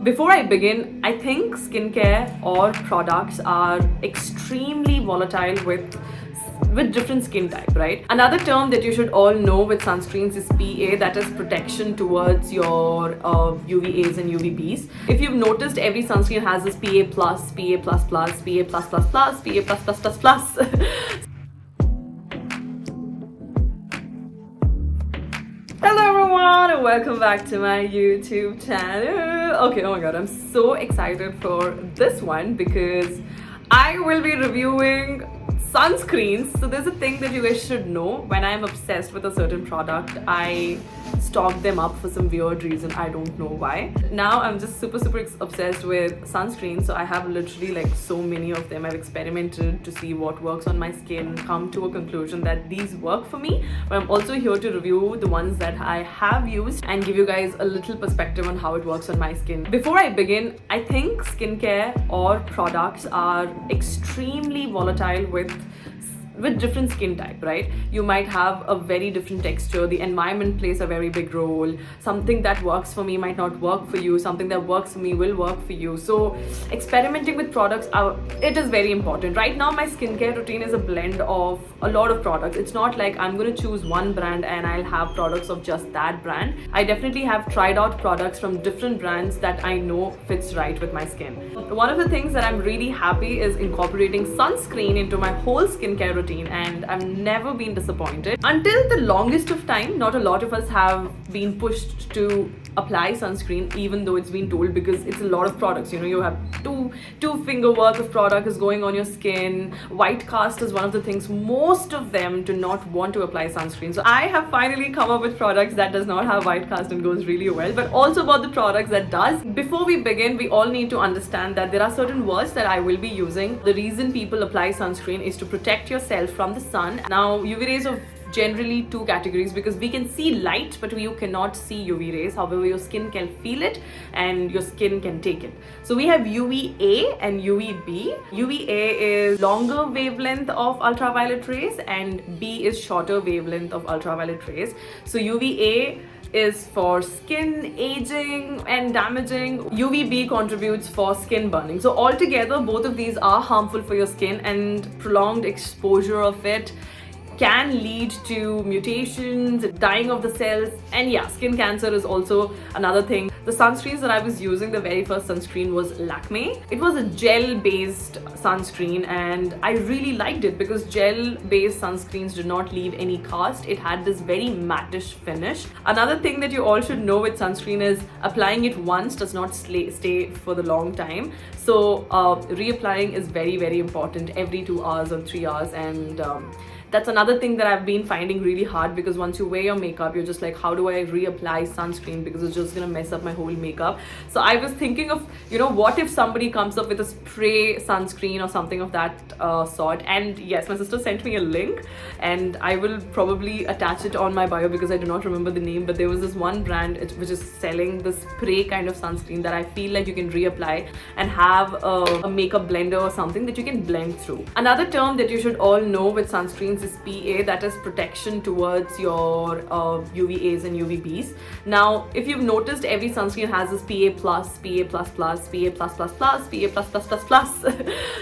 Before I begin, I think skincare or products are extremely volatile with different skin type, right? Another term that you should all know with sunscreens is PA, that is protection towards your UVAs and UVBs. If you've noticed, every sunscreen has this PA plus, PA plus plus, PA plus plus plus, PA plus plus plus plus. Hello everyone and welcome back to my YouTube channel. Okay, oh my god, I'm so excited for this one because I will be reviewing sunscreens. So there's a thing that you guys should know. When I'm obsessed with a certain product, I stock them up for some weird reason. I don't know why. Now I'm just super obsessed with sunscreens. So I have literally like so many of them. I've experimented to see what works on my skin, come to a conclusion that these work for me. But I'm also here to review the ones that I have used and give you guys a little perspective on how it works on my skin. Before I begin, I think skincare or products are extremely volatile with different skin type, right? You might have a very different texture. The environment plays a very big role. Something that works for me might not work for you. Something that works for me will work for you. So experimenting with products, it is very important. Right now, my skincare routine is a blend of a lot of products. It's not like I'm going to choose one brand and I'll have products of just that brand. I definitely have tried out products from different brands that I know fits right with my skin. One of the things that I'm really happy is incorporating sunscreen into my whole skincare routine, and I've never been disappointed. Until the longest of time, not a lot of us have been pushed to apply sunscreen, even though it's been told, because it's a lot of products. You know, you have two finger worth of product is going on your skin. White cast is one of the things most of them do not want to apply sunscreen. So I have finally come up with products that does not have white cast and goes really well, but also about the products that does. Before we begin, we all need to understand that there are certain words that I will be using. The reason people apply sunscreen is to protect yourself from the sun. Now, UV rays of generally two categories, because we can see light but you cannot see UV rays. However, your skin can feel it and your skin can take it. So we have UVA and UVB. UVA is longer wavelength of ultraviolet rays and B is shorter wavelength of ultraviolet rays. So UVA is for skin aging and damaging. UVB contributes for skin burning. So altogether, both of these are harmful for your skin, and prolonged exposure of it can lead to mutations, dying of the cells, and yeah, skin cancer is also another thing. The sunscreens that I was using, the very first sunscreen was Lakme. It was a gel-based sunscreen and I really liked it because gel-based sunscreens do not leave any cast. It had this very matte-ish finish. Another thing that you all should know with sunscreen is applying it once does not stay for the long time. So reapplying is very important every 2 hours or 3 hours, and that's another thing that I've been finding really hard, because once you wear your makeup, you're just like, how do I reapply sunscreen, because it's just gonna mess up my whole makeup. So I was thinking of, you know, what if somebody comes up with a spray sunscreen or something of that sort. And yes, my sister sent me a link and I will probably attach it on my bio because I do not remember the name, but there was this one brand which is selling the spray kind of sunscreen that I feel like you can reapply and have a makeup blender or something that you can blend through. Another term that you should all know with sunscreens is PA, that is protection towards your UVAs and UVBs. Now, if you've noticed, every sunscreen has this PA plus, PA plus plus, PA plus plus plus, PA plus plus plus plus.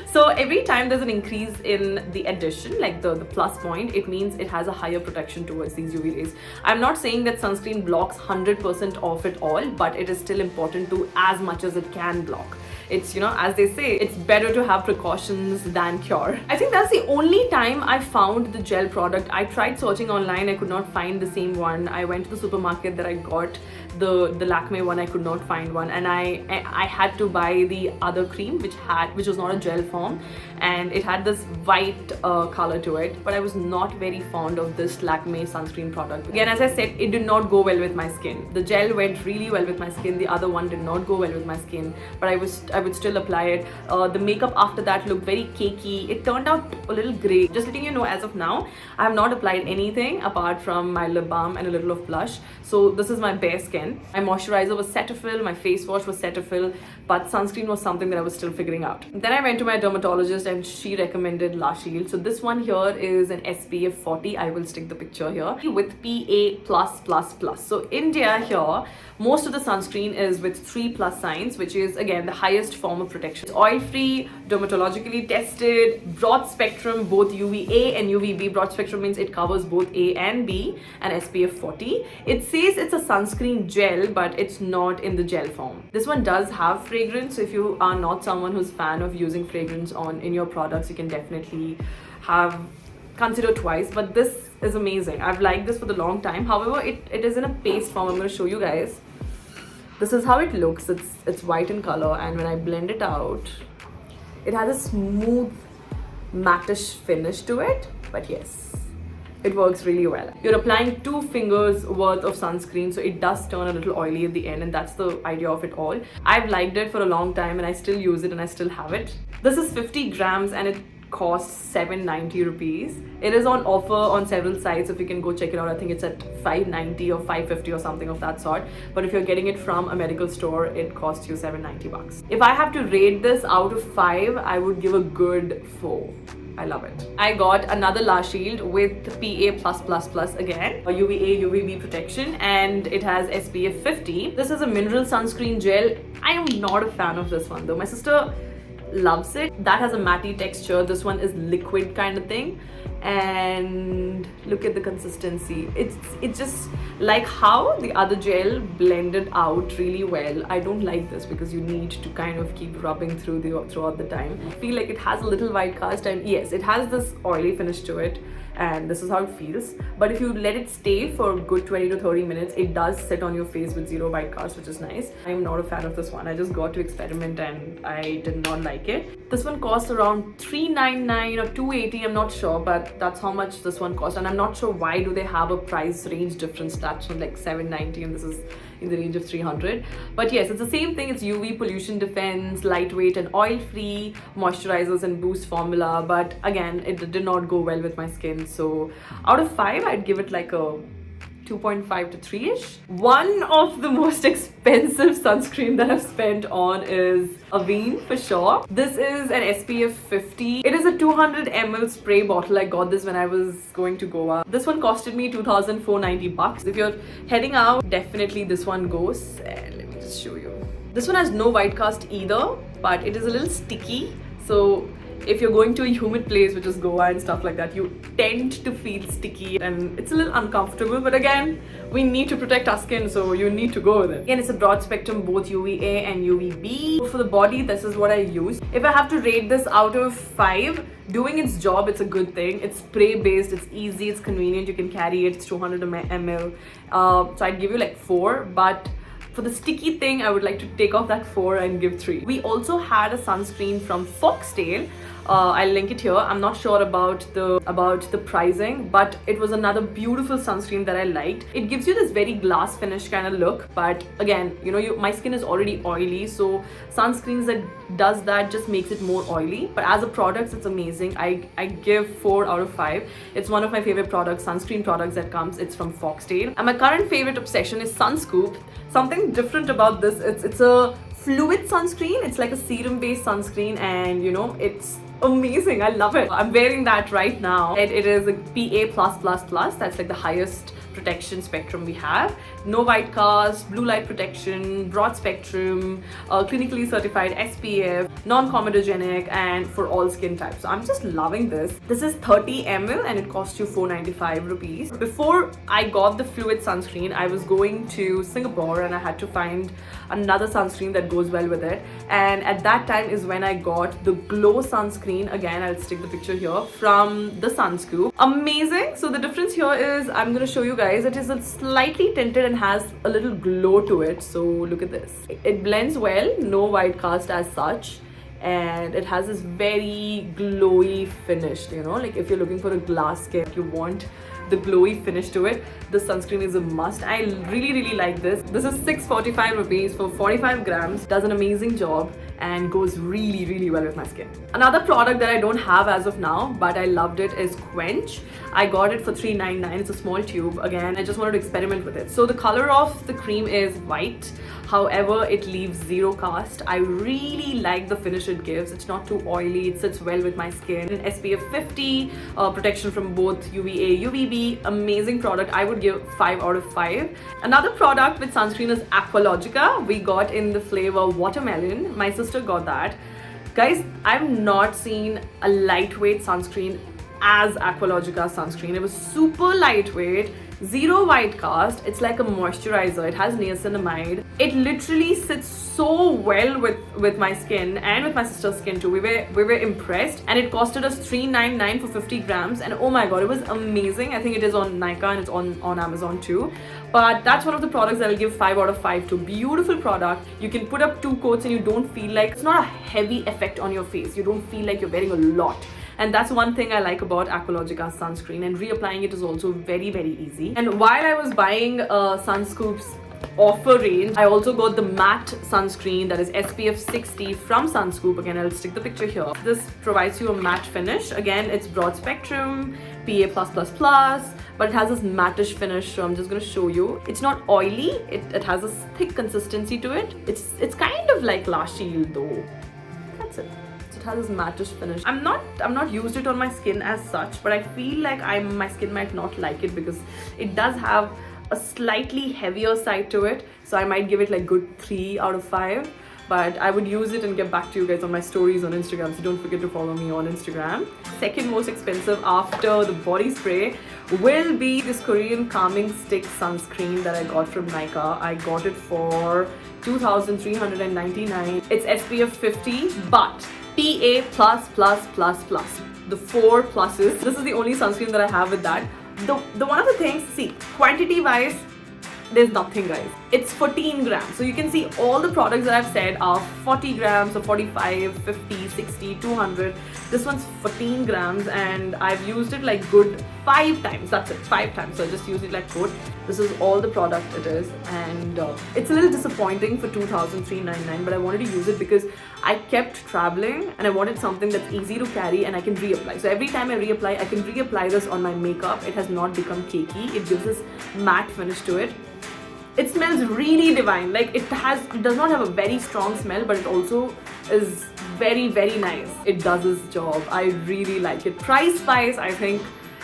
So every time there's an increase in the addition, like the plus point, it means it has a higher protection towards these UV rays. I'm not saying that sunscreen blocks 100% of it all, but it is still important to as much as it can block. It's, you know, as they say, it's better to have precautions than cure. I think that's the only time I found the gel product. I tried searching online, I could not find the same one. I went to the supermarket that I got the Lakme one, I could not find one, and I had to buy the other cream which was not a gel form, and it had this white color to it, but I was not very fond of this Lakme sunscreen product. Again, as I said, it did not go well with my skin. The gel went really well with my skin, the other one did not go well with my skin, but I I would still apply it. The makeup after that looked very cakey. It turned out a little grey. Just letting you know, as of now, I have not applied anything apart from my lip balm and a little of blush. So this is my bare skin. My moisturizer was Cetaphil, my face wash was Cetaphil, but sunscreen was something that I was still figuring out. Then I went to my dermatologist and she recommended La Shield. So this one here is an SPF 40. I will stick the picture here with PA+++. So India here, most of the sunscreen is with 3+ signs, which is again the highest form of protection. It's oil-free, dermatologically tested, broad spectrum, both UVA and UVB. Broad spectrum means it covers both A and B, and SPF 40. It says it's a sunscreen gel, but it's not in the gel form. This one does have fragrance, so if you are not someone who's fan of using fragrance in your products, you can definitely consider twice. But this is amazing. I've liked this for the long time. However, it is in a paste form. I'm going to show you guys. This is how it looks. It's white in color, and when I blend it out, it has a smooth matte-ish finish to it. But yes, it works really well. You're applying 2 fingers worth of sunscreen, so it does turn a little oily at the end, and that's the idea of it all. I've liked it for a long time and I still use it and I still have it. This is 50 grams and it costs 790 rupees. It is on offer on several sites. If you can go check it out, I think it's at 590 or 550 or something of that sort. But if you're getting it from a medical store, it costs you 790 bucks. If I have to rate this out of 5, I would give a good 4. I love it. I got another La Shield with PA+++ again, a UVA UVB protection, and it has SPF 50. This is a mineral sunscreen gel. I am not a fan of this one though. My sister loves it. That has a matte texture. This one is liquid kind of thing, and look at the consistency. It's just like how the other gel blended out really well. I don't like this because you need to kind of keep rubbing throughout the time. I feel like it has a little white cast, and yes, it has this oily finish to it, and this is how it feels. But if you let it stay for a good 20 to 30 minutes, it does sit on your face with 0 white cast, which is nice. I'm not a fan of this one. I just got to experiment and I did not like it. This one cost around 399 or 280, I'm not sure, but that's how much this one cost. And I'm not sure why do they have a price range difference. That's from like 790 and this is in the range of 300. But yes, it's the same thing. It's UV pollution defense, lightweight and oil-free, moisturizers and boost formula. But again, it did not go well with my skin. So out of 5, I'd give it like a 2.5 to 3-ish. One of the most expensive sunscreen that I've spent on is Avene for sure. This is an SPF 50. It is a 200 ml spray bottle. I got this when I was going to Goa. This one costed me 2,490 bucks. If you're heading out, definitely this one goes. And let me just show you. This one has no white cast either, but it is a little sticky. So if you're going to a humid place, which is Goa and stuff like that, you tend to feel sticky and it's a little uncomfortable. But again, we need to protect our skin, so you need to go with it. Again, it's a broad spectrum, both UVA and UVB. For the body, this is what I use. If I have to rate this out of 5, doing its job, it's a good thing. It's spray based, it's easy, it's convenient, you can carry it, it's 200 ml. So I'd give you like 4, but for the sticky thing, I would like to take off that 4 and give 3. We also had a sunscreen from Foxtail. I'll link it here. I'm not sure about the pricing, but it was another beautiful sunscreen that I liked. It gives you this very glass finish kind of look, but again, you know, my skin is already oily, so sunscreens that does that just makes it more oily. But as a product, it's amazing. I give 4 out of 5. It's one of my favorite products, sunscreen products that comes. It's from Foxtail. And my current favorite obsession is Sunscoop. Something different about this, it's a fluid sunscreen. It's like a serum based sunscreen, and you know, it's amazing. I love it. I'm wearing that right now. It is a PA+++. That's like the highest protection spectrum we have. No white cast, blue light protection, broad spectrum, clinically certified SPF, non-comedogenic, and for all skin types. So I'm just loving this. This is 30 ml and it costs you 495 rupees. Before I got the fluid sunscreen, I was going to Singapore and I had to find another sunscreen that goes well with it. And at that time is when I got the glow sunscreen. Again, I'll stick the picture here from the Sunscoop. Amazing. So the difference here is, I'm going to show you guys, it is a slightly tinted and has a little glow to it. So look at this. It blends well, no white cast as such, and it has this very glowy finish, you know, like if you're looking for a glass skin, you want the glowy finish to it, the sunscreen is a must. I really like this. This is 645 rupees for 45 grams. Does an amazing job and goes really well with my skin. Another product that I don't have as of now, but I loved it, is Quench. I got it for 399. It's a small tube. Again, I just wanted to experiment with it. So the color of the cream is white. However, it leaves zero cast. I really like the finish it gives. It's not too oily. It sits well with my skin. SPF 50, protection from both UVA, UVB. Amazing product. I would give 5 out of 5. Another product with sunscreen is Aqualogica. We got in the flavor watermelon. My sister got that. Guys, I've not seen a lightweight sunscreen as Aqualogica sunscreen. It was super lightweight, zero white cast. It's like a moisturizer. It has niacinamide. It literally sits so well with my skin and with my sister's skin too. We were impressed, and it costed us 399 for 50 grams. And oh my god, it was amazing. I think it is on Nykaa and it's on Amazon too. But that's one of the products that I'll give 5 out of 5 to. Beautiful product. You can put up 2 coats and you don't feel like it's not a heavy effect on your face. You don't feel like you're wearing a lot. And that's one thing I like about Aqualogica sunscreen, and reapplying it is also very easy. And while I was buying Sunscoop's offer range, I also got the matte sunscreen that is SPF 60 from Sunscoop. Again, I'll stick the picture here. This provides you a matte finish. Again, it's broad spectrum, PA+++, but it has this mattish finish, so I'm just going to show you. It's not oily. It has a thick consistency to it. It's kind of like La Shield though. That's it. It has this mattish finish. I'm not used it on my skin as such, but I feel like my skin might not like it because it does have a slightly heavier side to it. So I might give it like good 3 out of 5. But I would use it and get back to you guys on my stories on Instagram, so don't forget to follow me on Instagram. Second most expensive after the body spray will be this Korean calming stick sunscreen that I got from Nykaa. I got it for 2,399. It's SPF 50, but PA++++. The 4 pluses. This is the only sunscreen that I have with that. The one of the things, see, quantity wise, there's nothing, guys. It's 14 grams. So you can see all the products that I've said are 40 grams or 45, 50, 60, 200. This one's 14 grams and I've used it like good 5 times. That's it, 5 times. So I just used it like good. This is all the product it is, and it's a little disappointing for 2,399, but I wanted to use it because I kept traveling and I wanted something that's easy to carry and I can reapply. So every time I reapply, I can reapply this on my makeup. It has not become cakey. It gives this matte finish to it. It smells really divine. Like it does not have a very strong smell, but it also is very nice. It does its job. I really like it. Price wise, I think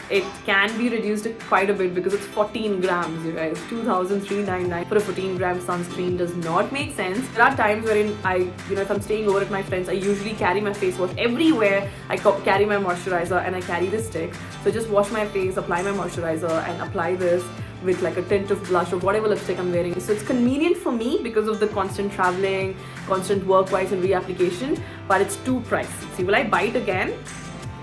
it can be reduced quite a bit because it's 14 grams, you guys. 2,399 for a 14 gram sunscreen does not make sense. There are times wherein if I'm staying over at my friends, I usually carry my face wash everywhere. I carry my moisturizer and I carry this stick. So just wash my face, apply my moisturizer and apply this with like a tint of blush or whatever lipstick I'm wearing. So it's convenient for me because of the constant traveling, constant work-wise and reapplication, but it's too pricey. See, will I buy it again?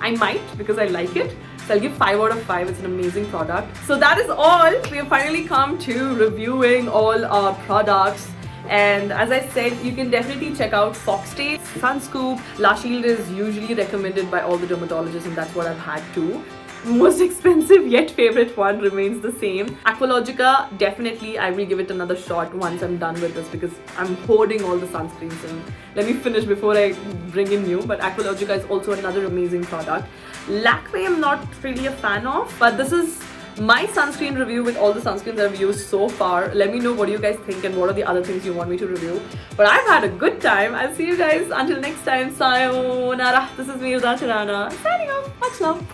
I might because I like it. So I'll give 5 out of 5. It's an amazing product. So that is all. We have finally come to reviewing all our products. And as I said, you can definitely check out Foxtail, Sunscoop. La Shield is usually recommended by all the dermatologists and that's what I've had too. Most expensive yet favorite one remains the same. Aqualogica, definitely I will give it another shot once I'm done with this because I'm hoarding all the sunscreens and let me finish before I bring in new. But Aqualogica is also another amazing product. Lakme I'm not really a fan of, but this is my sunscreen review with all the sunscreens I've used so far. Let me know what you guys think and what are the other things you want me to review. But I've had a good time. I'll see you guys until next time. Sayonara. This is me, Dr. Seth, signing off. Much love.